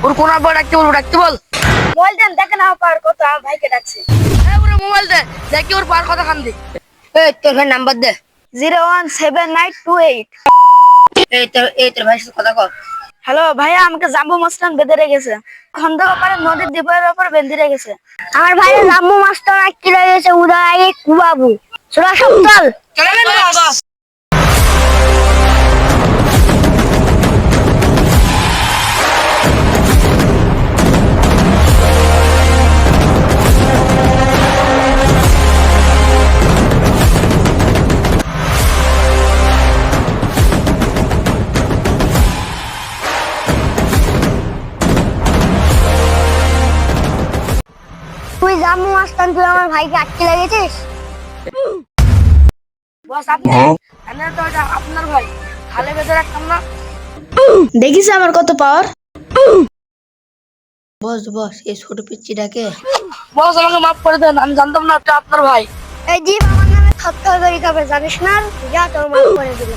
ওর কোন আব্বা ডাকতে বলবো, ডাকতে বল। মোবাইল দেন, দেখেন আমার পাওয়ার কত, আমার ভাইকে ডাকছে। হ্যাঁ ওরে মোবাইল দে, দেখি ওর পার কথা খান দে। এই তোর ভাই নাম্বার দে। 0179228। এই তোর ভাইয়ের সাথে কথা কর। হ্যালো ভাইয়া, আমাকে জাম্বু মাছটান বেঁধে রেখেছে, খন্দক পারে নদীর দ্বীপের ওপর বেঁধে রেখেছে। আমার ভাইয়া জাম্বু মাছটা আটকে রেখেছে, উদয় কুবাবু চলা সব চল। চলেন বস। তুই জাম্বু মাছটান, তুই আমার ভাইকে আটকে লেগেছিস। বস আপনি আমি তো এটা আপনার ভাই, খালে বেঁধে রাখতাম না। দেখিস আমার কত পাওয়ার। বস বস এই ছোট পিচ্চিটাকে বস আমাকে মাফ করে দেন, আমি জানতাম না এটা আপনার ভাই। এই জীব আমার নামে থর থর করে খাবে, জানিস না? যা তোর মাফ করে দিল।